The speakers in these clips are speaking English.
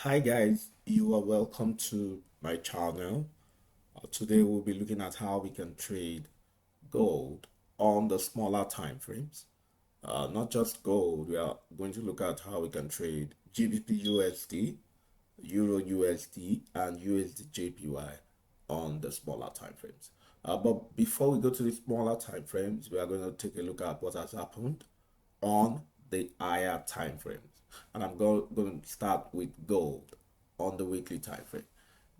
Hi guys, you are welcome to my channel. Today we'll be looking at how we can trade gold on the smaller time frames. Not just gold, we are going to look at how we can trade gbpusd, eurusd, and usdjpy on the smaller time frames. But before we go to the smaller time frames, we are going to take a look at what has happened on the higher time frames. And I'm going to start with gold on the weekly time frame.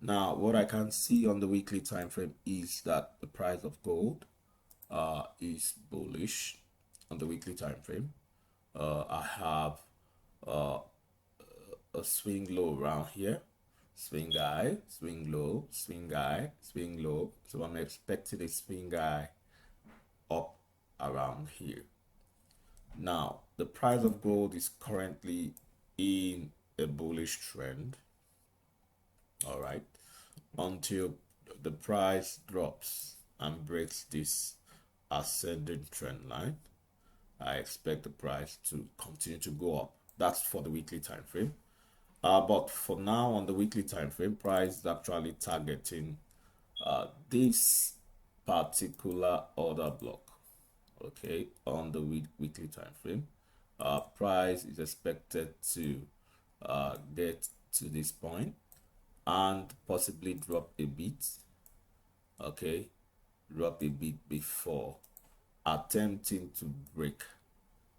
Now, what I can see on the weekly time frame is that the price of gold is bullish on the weekly time frame. I have a swing low around here, swing high, swing low, swing high, swing low. So I'm expecting a swing high up around here. Now, the price of gold is currently in a bullish trend, all right, until the price drops and breaks this ascending trend line. I expect the price to continue to go up. That's for the weekly time frame. But for now, on the weekly time frame, price is actually targeting this particular order block. Okay, on the weekly time frame, price is expected to get to this point and possibly drop a bit. Okay, drop a bit before attempting to break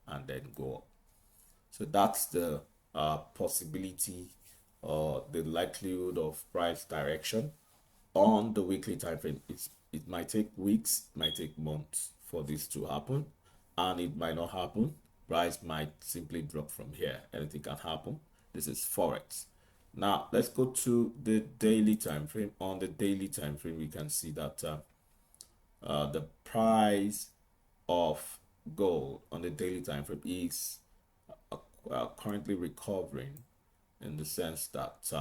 and then go up. So that's the possibility or the likelihood of price direction on the weekly time frame. It might take weeks, it might take months for this to happen, and it might not happen. Price might simply drop from here. Anything can happen. This is forex. Now let's go to the daily time frame. On the daily time frame, we can see that the price of gold on the daily time frame is currently recovering, in the sense that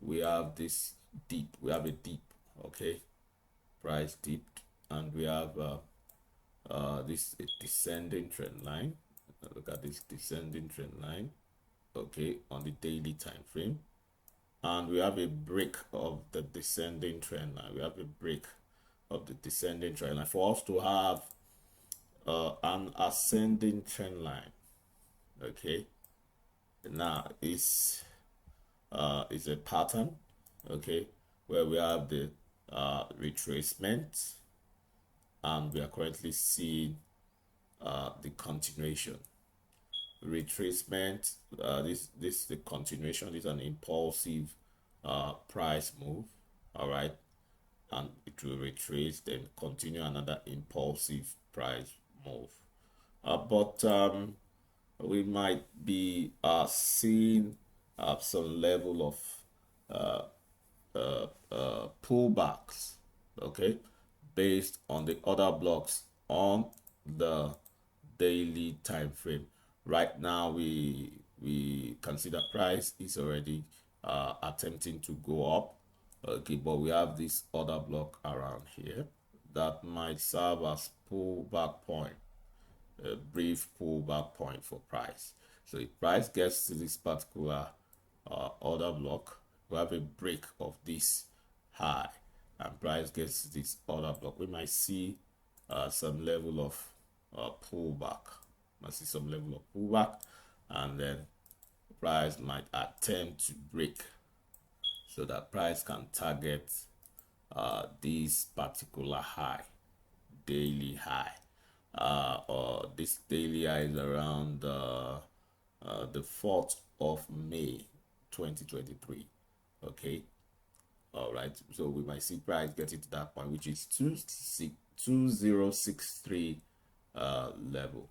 we have this dip. We have a dip. Okay, price dipped, and we have this descending trend line. Look at this descending trend line, okay, on the daily time frame, and we have a break of the descending trend line. We have a break of the descending trend line. For us to have an ascending trend line, okay, now is a pattern, okay, where we have the retracement, and we are currently seeing the continuation. Retracement, this the continuation is an impulsive price move, all right, and it will retrace, then continue another impulsive price move. But we might be seeing some level of pullbacks, okay, based on the other blocks on the daily time frame. Right now, we consider price is already attempting to go up, okay, but we have this other block around here that might serve as pullback point, a brief pullback point for price. So if price gets to this particular order block, we have a break of this high, and price gets to this order block, we might see some level of pullback. Might see some level of pullback, and then price might attempt to break, so that price can target this particular high, daily high. Or this daily high is around the 4th of May 2023. Okay, all right, so we might see price getting to that point, which is 2063 level.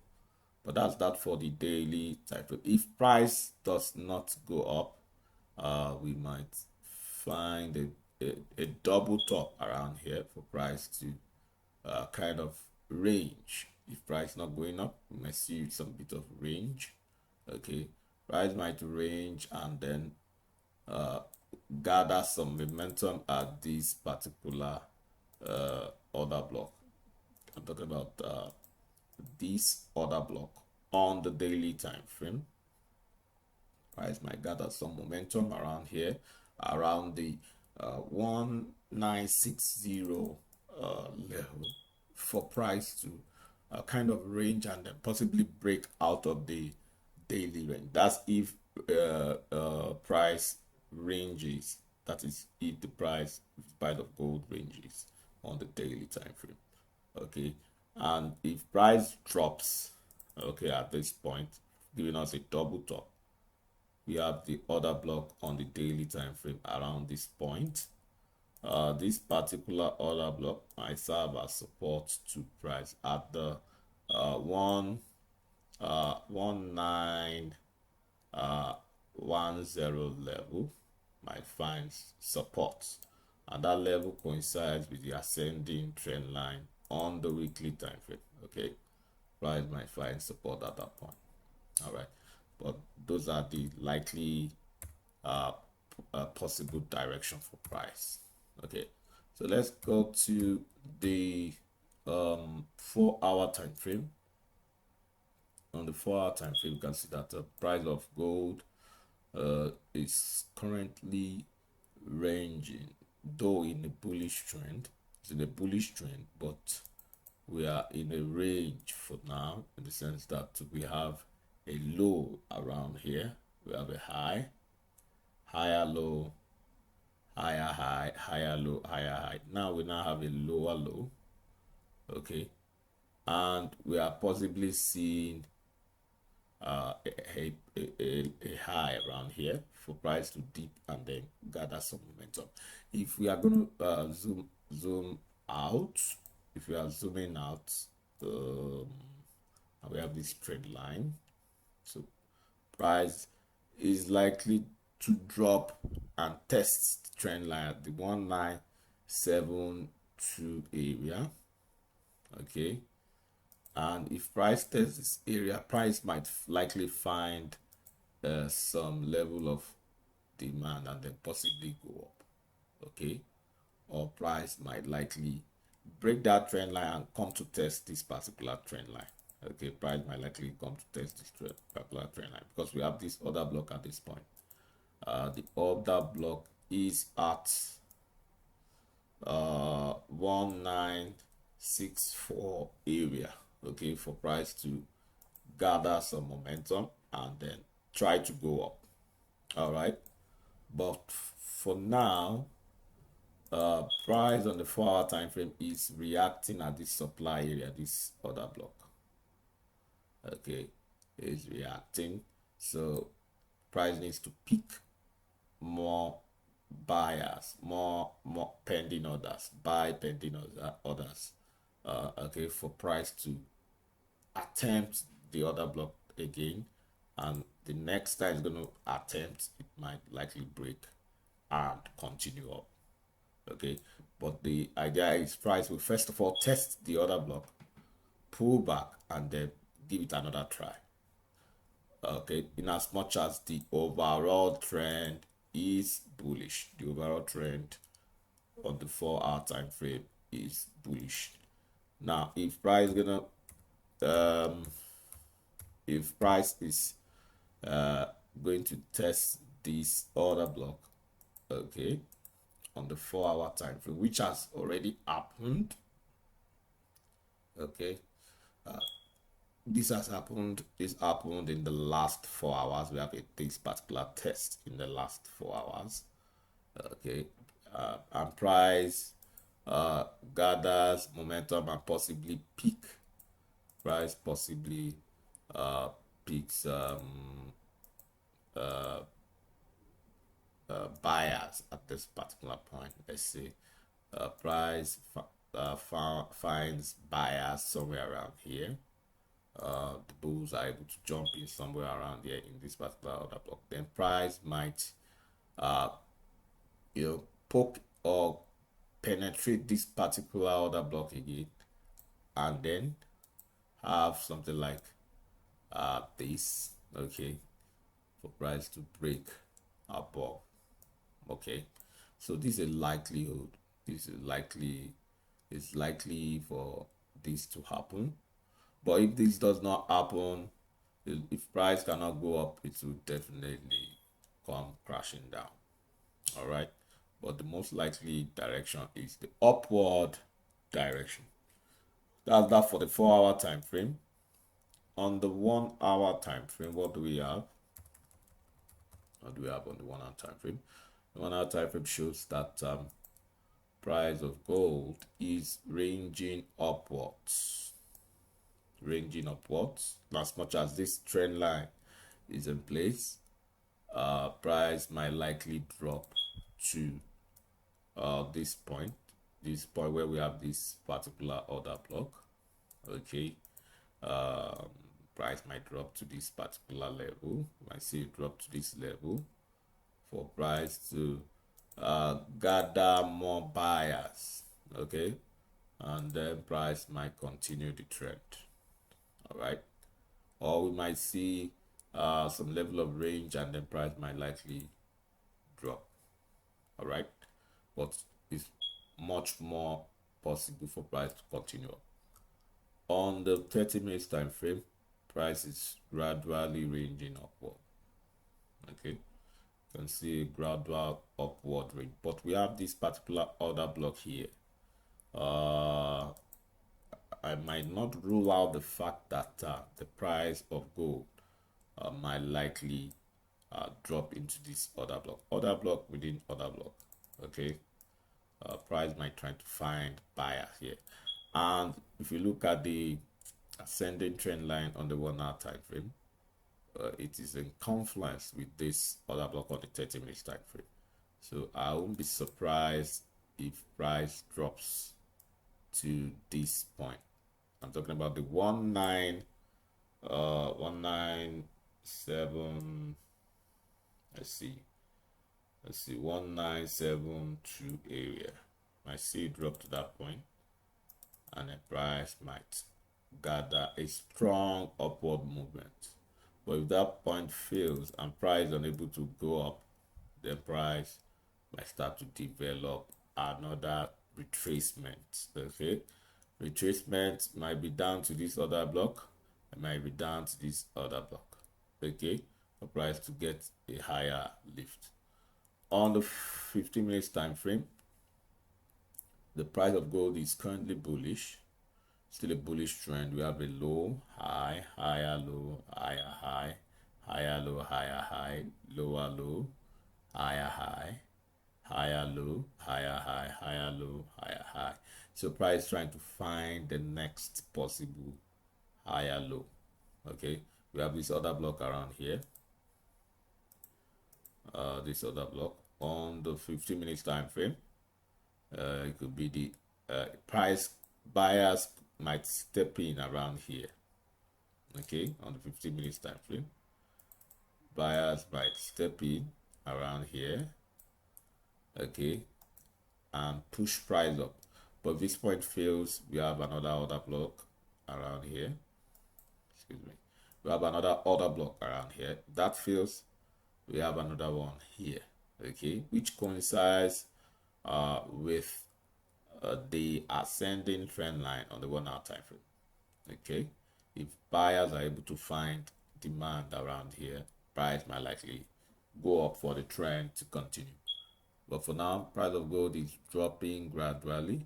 But that's that for the daily time frame. If price does not go up, we might find a double top around here for price to kind of range. If price not going up, we might see some bit of range. Okay, price might range and then gather some momentum at this particular order block. I'm talking about this order block on the daily time frame. Price might gather some momentum around here, around the 1960 level, for price to kind of range and then possibly break out of the daily range. That's if price ranges, that is if the price of gold ranges on the daily time frame. Okay, and if price drops, okay, at this point, giving us a double top, we have the order block on the daily time frame around this point. This particular order block might serve as support to price at the 1910 level, might find support, and that level coincides with the ascending trend line on the weekly time frame. Okay, price might find support at that point. All right, but those are the likely possible direction for price. Okay, so let's go to the 4-hour time frame. On the 4-hour time frame, you can see that the price of gold is currently ranging, though in a bullish trend. It's in a bullish trend, but we are in a range for now, in the sense that we have a low around here, we have a high, higher low, higher high, higher low, higher high. Now we have a lower low. Okay, and we are possibly seeing a high around here for price to dip and then gather some momentum. If we are going to zoom out, if we are zooming out, we have this trend line. So price is likely to drop and test the trend line at the 1972 area. Okay, and if price tests this area, price might likely find some level of demand and then possibly go up. Okay, or price might likely break that trend line and come to test this particular trend line. Okay, price might likely come to test this particular trend line because we have this order block at this point. The order block is at 1964 area. Okay, for price to gather some momentum and then try to go up. All right, but for now, price on the 4-hour time frame is reacting at this supply area, this order block. Okay, is reacting, so price needs to pick more buyers, more pending orders, buy pending orders. Okay, for price to attempt the order block again, and the next time it's going to attempt, it might likely break and continue up. Okay, but the idea is price will first of all test the order block, pull back, and then give it another try. Okay, in as much as the overall trend is bullish, the overall trend on the 4-hour time frame is bullish. Now, if price gonna if price is going to test this order block, okay, on the 4-hour time frame, which has already happened. Okay, this has happened. This happened in the last 4 hours. We have this particular test in the last 4 hours. Okay, and price gathers momentum and possibly peak. Price possibly peaks buyers at this particular point. Let's say price finds buyers somewhere around here. The bulls are able to jump in somewhere around here in this particular order block. Then price might poke or penetrate this particular order block again, and then have something like this. Okay, for price to break above. Okay, so this is a likelihood. This is likely. It's likely for this to happen. But if this does not happen, If price cannot go up, it will definitely come crashing down. All right, but the most likely direction is the upward direction. That's that for the 4-hour time frame. On the 1-hour time frame, what do we have? What do we have on the 1-hour time frame? The 1-hour time frame shows that price of gold is ranging upwards. As much as this trend line is in place, price might likely drop to this point where we have this particular order block. Okay, price might drop to this particular level. Might see it drop to this level for price to gather more buyers. Okay, and then price might continue the trend. All right, or we might see some level of range and then price might likely drop. All right, but it's much more possible for price to continue up. On the 30 minutes time frame, price is gradually ranging upward. Okay, you can see a gradual upward range, but we have this particular order block here. I might not rule out the fact that the price of gold might likely drop into this order block within order block. Okay, price might try to find buyers here, and if you look at the ascending trend line on the 1-hour time frame, it is in confluence with this order block on the 30 minutes time frame. So I won't be surprised if price drops to this point. I'm talking about the 197. Let's see 1972 area. I see it drop to that point, and the price might gather a strong upward movement. But if that point fails and price is unable to go up, then price might start to develop another retracement. Okay, retracement might be down to this other block, it might be down to this other block. Okay, for price to get a higher lift. On the 15 minutes time frame, the price of gold is currently bullish. Still a bullish trend. We have a low, high, higher low, higher high, higher low, higher high, lower low, higher high, higher low, higher high, higher low, higher high. So price trying to find the next possible higher low. Okay, we have this other block around here. This other block on the 15 minutes time frame. It could be the price buyers might step in around here. Okay, on the 15 minutes time frame, buyers might step in around here. Okay, and push price up. But if this point fails, we have another order block around here. Excuse me. We have another order block around here. That fails, we have another one here. Okay, which coincides with the ascending trend line on the 1-hour time frame. Okay, if buyers are able to find demand around here, price might likely go up for the trend to continue. But for now, price of gold is dropping gradually,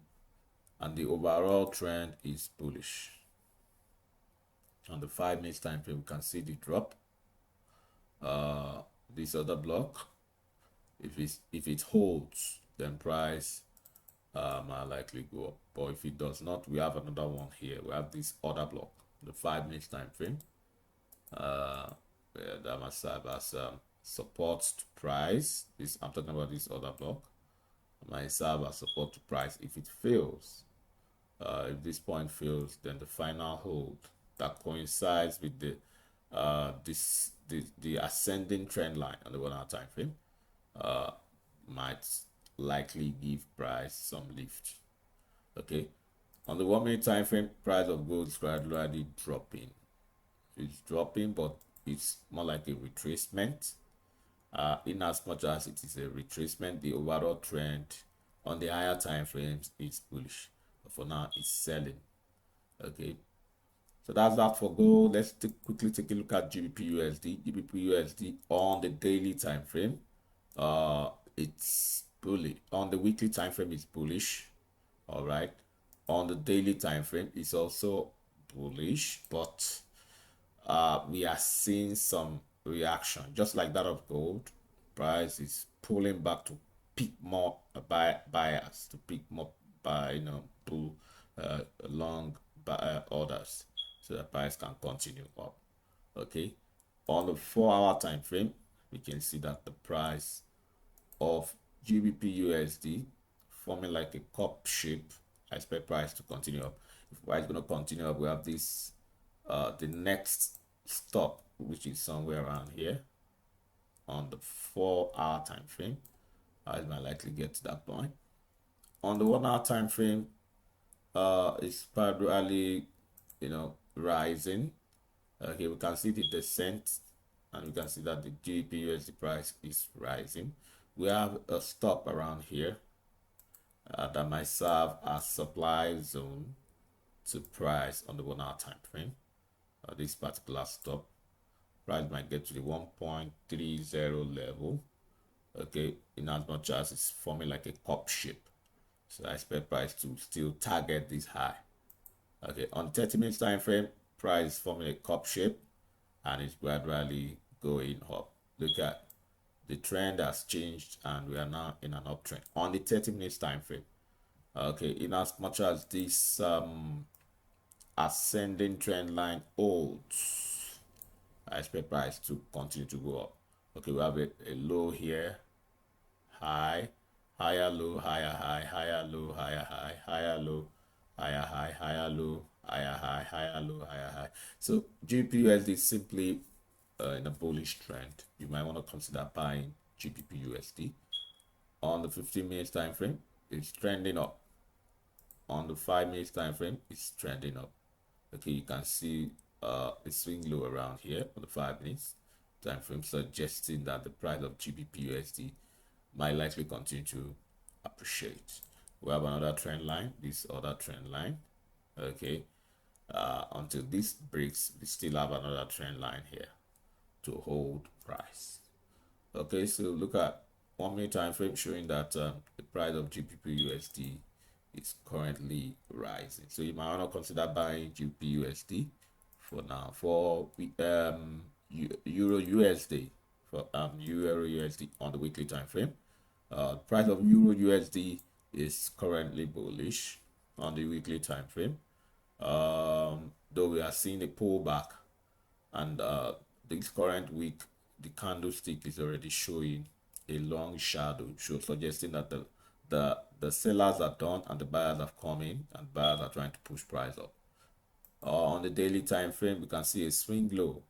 and the overall trend is bullish. On the 5 minutes time frame, we can see the drop. This other block, if it holds, then price might likely go up. But if it does not, we have another one here. We have this other block, the 5 minutes time frame. That must serve as support to price. I'm talking about this other block. It might serve as support to price. If it fails, if this point fails, then the final hold that coincides with the ascending trend line on the 1-hour time frame might likely give price some lift. Okay, on the 1 minute time frame, price of gold is gradually dropping. It's dropping, but it's more like a retracement. In as much as it is a retracement, the overall trend on the higher time frames is bullish. But for now, it's selling. Okay, So that's that for gold. Let's quickly take a look at gbpusd. gbpusd on the daily time frame, it's bullish. On the weekly time frame, it's bullish. All right, on the daily time frame, it's also bullish, but we are seeing some reaction just like that of gold. Price is pulling back to pick more buyers, to pick more pull long orders, so the price can continue up. Okay, on the 4-hour time frame, we can see that the price of gbpusd forming like a cup shape. I expect price to continue up. If price is going to continue up, we have this the next stop, which is somewhere around here on the 4-hour time frame. I might likely get to that point. On the 1-hour time frame, it's gradually rising. Okay, we can see the descent, and we can see that the gbpusd price is rising. We have a stop around here that might serve as supply zone to price on the 1-hour time frame. This particular stop, price might get to the 1.30 level. Okay, in as much as it's forming like a cup shape, so I expect price to still target this high. Okay, on 30 minutes time frame, price is forming a cup shape and it's gradually going up. Look at the trend has changed and we are now in an uptrend on the 30 minutes time frame. Okay, in as much as this ascending trend line holds, I expect price to continue to go up. Okay, we have a low here, high, higher low, higher high, higher low, higher high, higher low, higher high, higher low, higher high, higher low, higher high. So gbpusd is simply in a bullish trend. You might want to consider buying gbpusd. On the 15 minutes time frame, it's trending up. On the 5 minutes time frame, it's trending up. Okay, you can see a swing low around here on the 5 minutes time frame, suggesting that the price of gbpusd might likely continue to appreciate. We have another trend line, this other trend line. Okay, until this breaks, we still have another trend line here to hold price. Okay, so look at 1 minute time frame showing that the price of gbpusd is currently rising. So you might want to consider buying gbpusd for now. For eurusd, for eurusd on the weekly time frame, price of eurusd is currently bullish on the weekly time frame. Though we are seeing a pullback, and this current week, the candlestick is already showing a long shadow, suggesting that the sellers are done and the buyers have come in, and buyers are trying to push price up. On the daily time frame, we can see a swing low.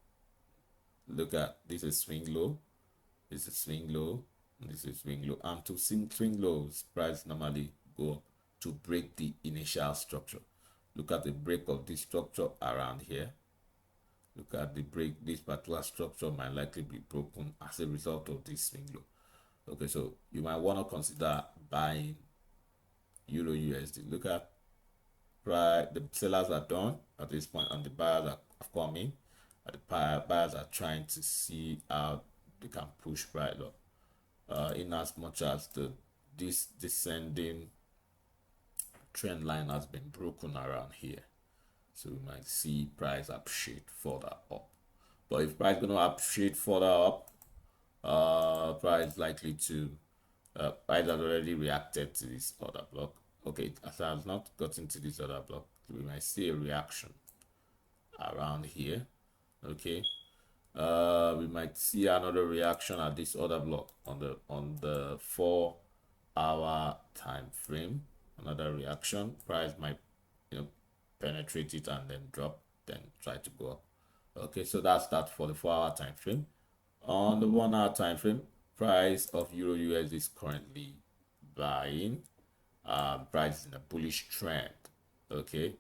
Look at this is swing low, this is swing low, this is swing low, and to swing lows, price normally go up to break the initial structure. Look at the break of this structure around here. Look at the break. This particular structure might likely be broken as a result of this swing low. Okay, so you might want to consider buying eurusd. Look at price. The sellers are done at this point, and the buyers have come in. And the buyers are trying to see how they can push price up. In as much as this descending trend line has been broken around here, so we might see price appreciate further up. But if price going to appreciate further up, price likely to price has already reacted to this other block. Okay, as I have not gotten to this other block, we might see a reaction around here. Okay, we might see another reaction at this other block on the 4-hour time frame. Another reaction, price might penetrate it and then drop, then try to go up. Okay, so that's that for the 4-hour time frame. On the 1-hour time frame, price of eurusd is currently buying. Price is in a bullish trend. Okay,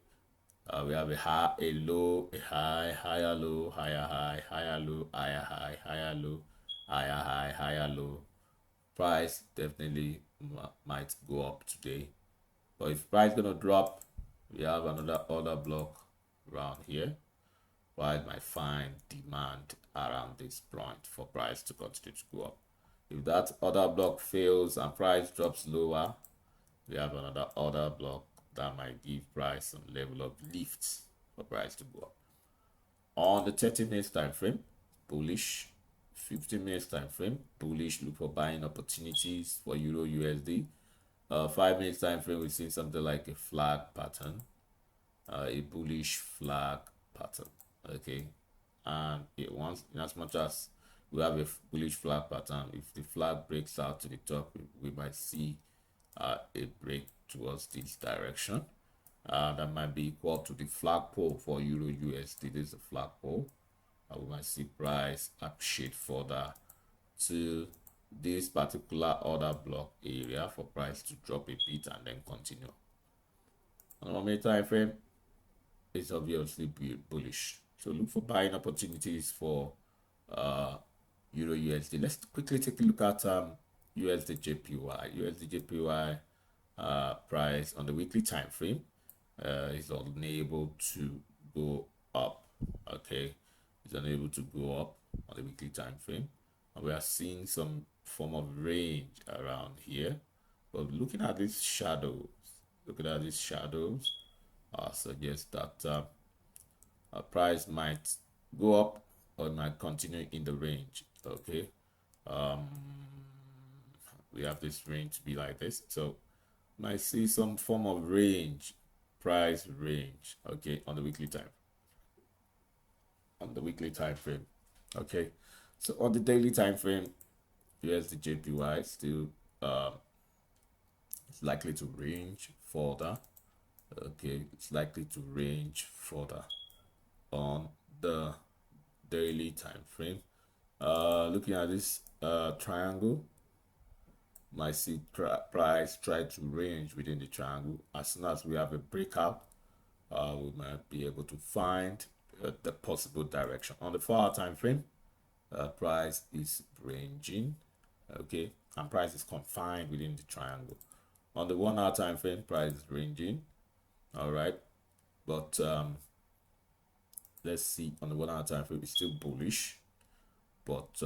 we have a high, a low, a high, higher low, higher high, higher low, higher high, higher low, higher high, higher low. Price definitely might go up today, but if price gonna drop, we have another block around here. Price might find demand around this point for price to continue to go up. If that other block fails and price drops lower, we have another order block that might give price some level of lift for price to go up. On the 30 minutes time frame, bullish. 15 minutes time frame, bullish. Look for buying opportunities for Euro USD. 5 minutes time frame, we see something like a flag pattern, a bullish flag pattern. Okay, and it wants, in as much as we have a bullish flag pattern, if the flag breaks out to the top, we might see a break towards this direction. That might be equal to the flagpole for Euro USD. This is a flagpole. We might see price appreciate further to this particular order block area for price to drop a bit and then continue. On the 1 minute time frame, it's obviously bullish. So look for buying opportunities for Euro USD. Let's quickly take a look at USDJPY. USDJPY price on the weekly time frame is unable to go up. Okay, it's unable to go up on the weekly time frame, and we are seeing some form of range around here. But looking at these shadows, suggest that price might go up or might continue in the range. Okay, we have this range to be like this, so might see some form of range, price range. Okay, on the weekly time frame. Okay, so on the daily time frame, USDJPY still it's likely to range further. Okay, it's likely to range further on the daily time frame. Looking at this triangle, might see price try to range within the triangle. As soon as we have a breakout, we might be able to find the possible direction. On the 4-hour time frame, price is ranging. Okay, and price is confined within the triangle. On the 1-hour time frame, price is ranging. All right, but let's see, on the 1-hour time frame, it's still bullish, but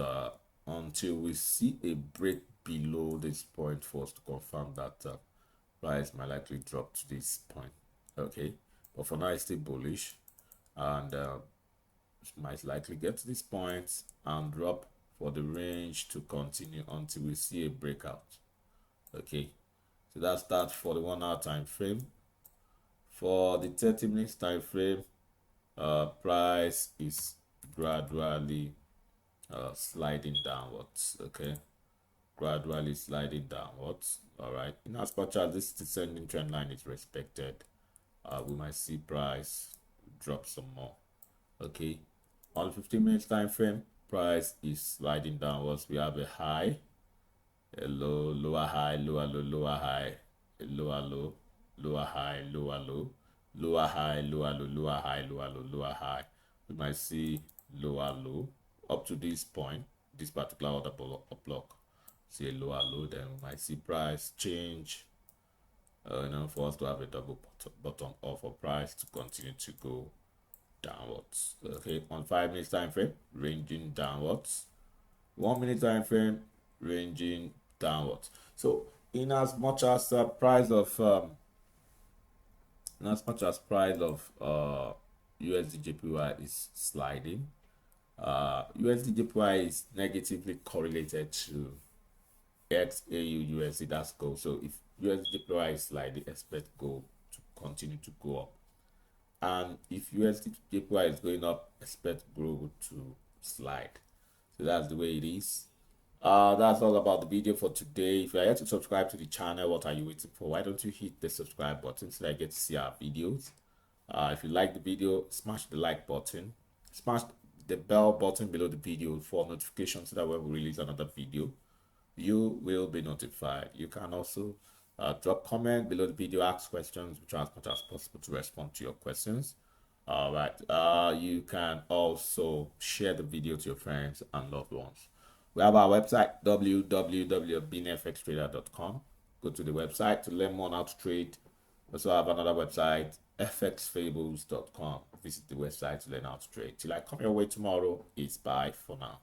until we see a break below this point for us to confirm that price might likely drop to this point. Okay, but for now it's still bullish, and might likely get to this point and drop for the range to continue until we see a breakout. Okay, so that's that for the 1-hour time frame. For the 30 minutes time frame, price is gradually sliding downwards. Okay, gradually sliding downwards. All right, in as much as this descending trend line is respected, we might see price drop some more. Okay, on the 15 minutes time frame, price is sliding downwards. We have a high, a low, lower high, lower low, lower high, a lower low, lower high, lower low, lower high, lower low, lower high, lower low, lower high. We might see lower low up to this point, this particular order block. See a lower low, then we might see price change. For us to have a double bottom offer, price to continue to go downwards. Okay, on 5 minutes time frame, ranging downwards. 1 minute time frame, ranging downwards. So in as much as price of USDJPY is sliding, USDJPY is negatively correlated to XAUUSD, that's gold. So if USDJPY is sliding, expect gold to continue to go up, and if USDJPY is going up, expect gold to slide. So that's the way it is. That's all about the video for today. If you're yet to subscribe to the channel, what are you waiting for? Why don't you hit the subscribe button so that I get to see our videos? If you like the video, smash the like button, smash the bell button below the video for notifications so that when we release another video, you will be notified. You can also drop comment below the video, ask questions. We try as much as possible to respond to your questions. All right, you can also share the video to your friends and loved ones. We have our website, www.binefxtrader.com. Go to the website to learn more on how to trade. We also have another website, fxfables.com. Visit the website to learn how to trade. Till I come your way tomorrow, it's bye for now.